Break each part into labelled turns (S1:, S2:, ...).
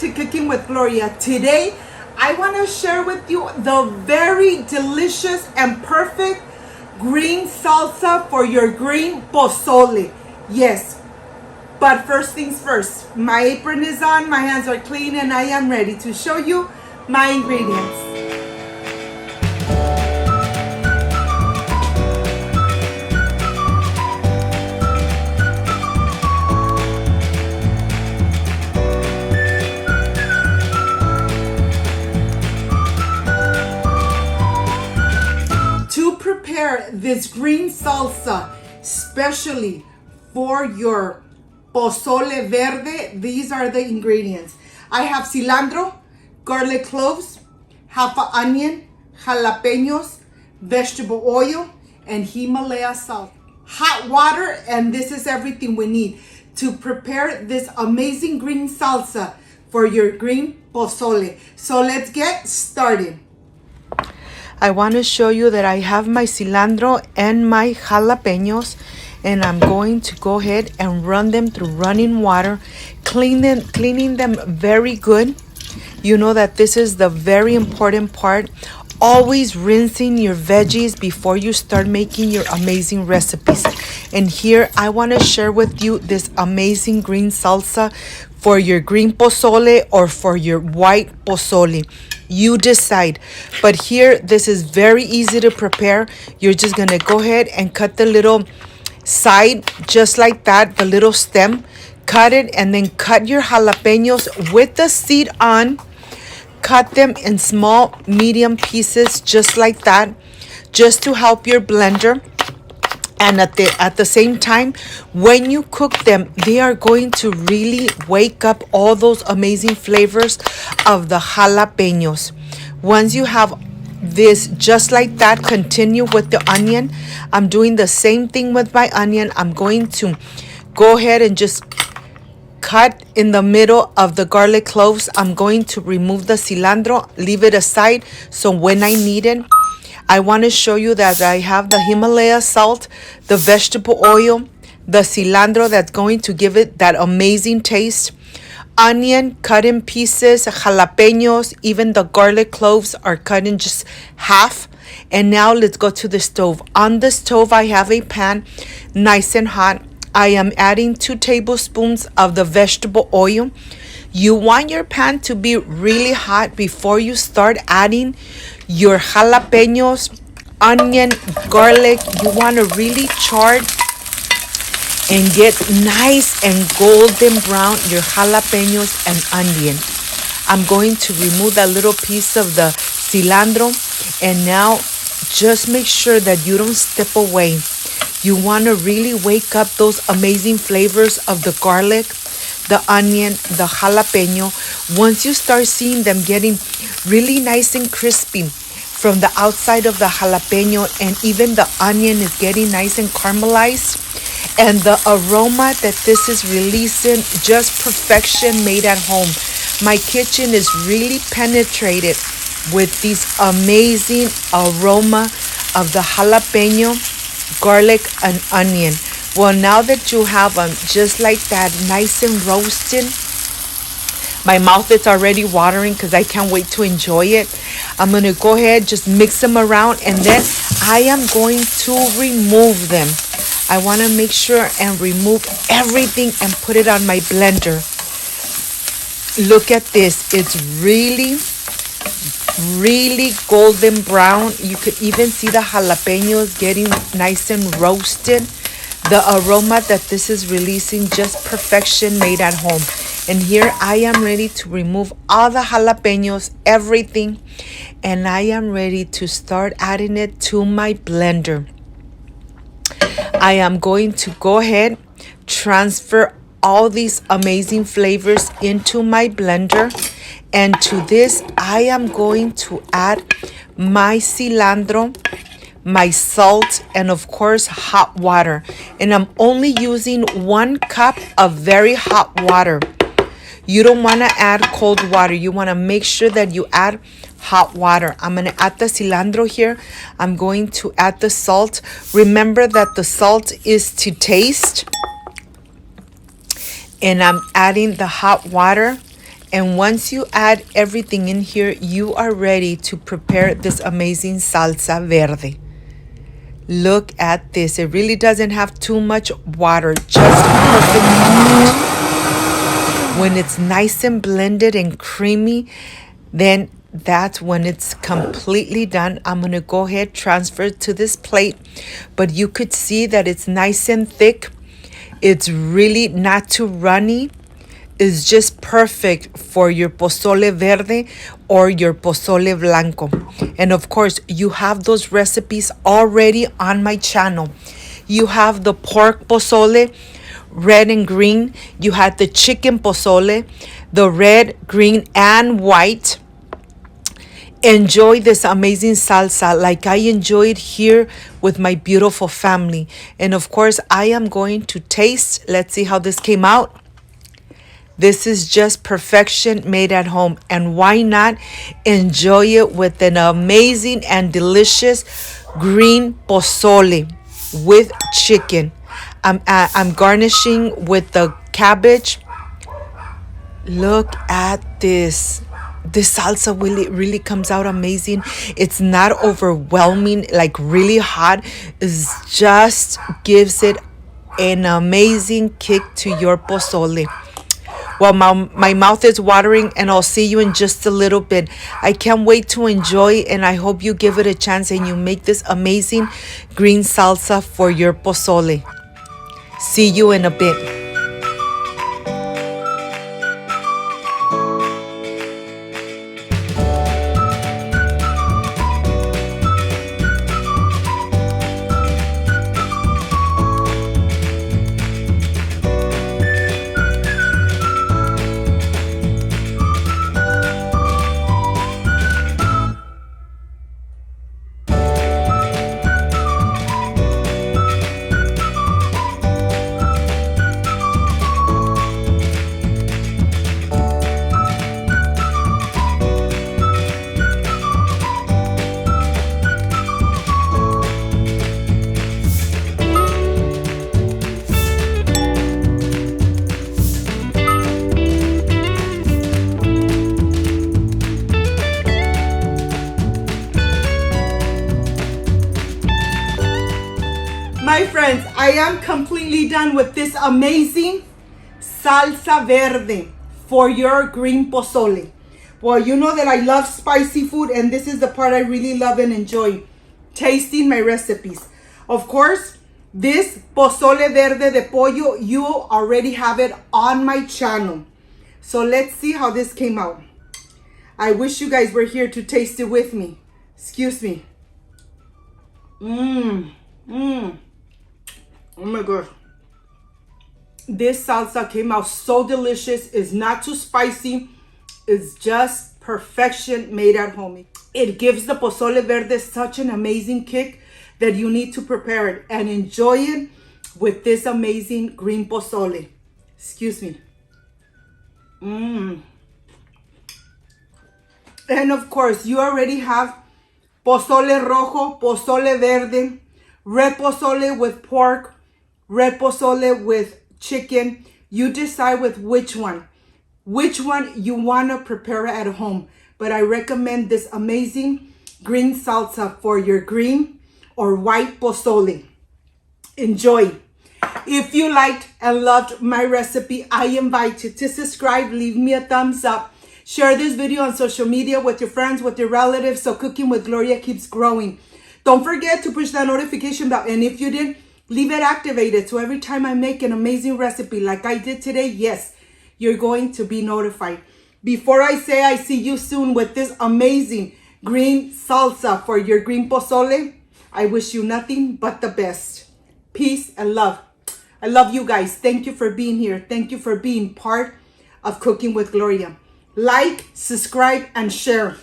S1: to Cooking with Gloria. Today, I want to share with you the very delicious and perfect green salsa for your green pozole. Yes, but first things first. My apron is on, my hands are clean, and I am ready to show you my ingredients. To prepare this green salsa, especially for your pozole verde, these are the ingredients. I have cilantro, garlic cloves, half an onion, jalapeños, vegetable oil, and Himalaya salt. Hot water, and this is everything we need to prepare this amazing green salsa for your green pozole. So let's get started. I want to show you that I have my cilantro and my jalapeños, and I'm going to go ahead and run them through running water, cleaning them very good. You know that this is the very important part. Always rinsing your veggies before you start making your amazing recipes. And here I want to share with you this amazing green salsa for your green pozole or for your white pozole. You decide. But here, this is very easy to prepare. You're just going to go ahead and cut the little side just like that, the little stem. Cut it and then cut your jalapeños with the seed on. Cut them in small, medium pieces just like that, just to help your blender. And at the same time, when you cook them, they are going to really wake up all those amazing flavors of the jalapeños. Once you have this just like that, continue with the onion. I'm doing the same thing with my onion. I'm going to go ahead and just cut in the middle of the garlic cloves. I'm going to remove the cilantro, leave it aside, so when I need it, I want to show you that I have the Himalaya salt, the vegetable oil, the cilantro that's going to give it that amazing taste. Onion cut in pieces, jalapeños, even the garlic cloves are cut in just half. And now let's go to the stove. On the stove, I have a pan, nice and hot. I am adding 2 tablespoons of the vegetable oil. You want your pan to be really hot before you start adding your jalapeños, onion, garlic. You want to really char and get nice and golden brown your jalapeños and onion. I'm going to remove that little piece of the cilantro, and now just make sure that you don't step away. You want to really wake up those amazing flavors of the garlic, the onion, the jalapeno. Once you start seeing them getting really nice and crispy from the outside of the jalapeno, and even the onion is getting nice and caramelized, and the aroma that this is releasing, just perfection made at home. My kitchen is really penetrated with this amazing aroma of the jalapeno, garlic, and onion. Well, now that you have them just like that, nice and roasted, my mouth is already watering because I can't wait to enjoy it. I'm going to go ahead, just mix them around, and then I am going to remove them. I want to make sure and remove everything and put it on my blender. Look at this. It's really golden brown. You could even see the jalapeños getting nice and roasted. The aroma that this is releasing, just perfection made at home. And here I am ready to remove all the jalapeños, everything, and I am ready to start adding it to my blender. I am going to go ahead, transfer all these amazing flavors into my blender, and to this I am going to add my cilantro, my salt, and of course hot water. And I'm only using 1 cup of very hot water. You don't want to add cold water. You want to make sure that you add hot water. I'm going to add the cilantro here. I'm going to add the salt. Remember that the salt is to taste. And I'm adding the hot water.
S2: And once you add everything in here, you are ready to prepare this amazing salsa verde. Look at this. It really doesn't have too much water, just perfect amount. When it's nice and blended and creamy, then that's when it's completely done. I'm going to go ahead, transfer it to this plate. But you could see that it's nice and thick. It's really not too runny. It's just perfect for your pozole verde or your pozole blanco. And of course, you have those recipes already on my channel. You have the pork pozole, red and green. You had the chicken pozole, the red, green, and white. Enjoy this amazing salsa like I enjoyed here with my beautiful family. And of course, I am going to taste. Let's see how this came out. This is just perfection made at home. And why not enjoy it with an amazing and delicious green pozole with chicken. I'm garnishing with the cabbage. Look at this. This salsa really comes out amazing. It's not overwhelming, like really hot. It just gives it an amazing kick to your pozole. Well, my mouth is watering, and I'll see you in just a little bit. I can't wait to enjoy, and I hope you give it a chance and you make this amazing green salsa for your pozole. See you in a bit.
S1: My friends, I am completely done with this amazing salsa verde for your green pozole. Well, you know that I love spicy food, and this is the part I really love and enjoy, tasting my recipes. Of course, this pozole verde de pollo, you already have it on my channel. So let's see how this came out. I wish you guys were here to taste it with me. Excuse me. Oh my gosh. This salsa came out so delicious. It's not too spicy. It's just perfection made at home. It gives the pozole verde such an amazing kick that you need to prepare it and enjoy it with this amazing green pozole. Excuse me. And of course, you already have pozole rojo, pozole verde, red pozole with pork, red pozole with chicken. You decide with which one you want to prepare at home. But I recommend this amazing green salsa for your green or white pozole. Enjoy. If you liked and loved my recipe, I invite you to subscribe, leave me a thumbs up, share this video on social media with your friends, with your relatives, so Cooking with Gloria keeps growing. Don't forget to push that notification bell, and if you did, leave it activated so every time I make an amazing recipe like I did today, yes, you're going to be notified. Before I say I see you soon with this amazing green salsa for your green pozole, I wish you nothing but the best. Peace and love. I love you guys. Thank you for being here. Thank you for being part of Cooking with Gloria. Like, subscribe, and share.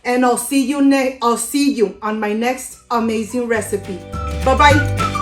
S1: And I'll see you on my next amazing recipe. Bye-bye.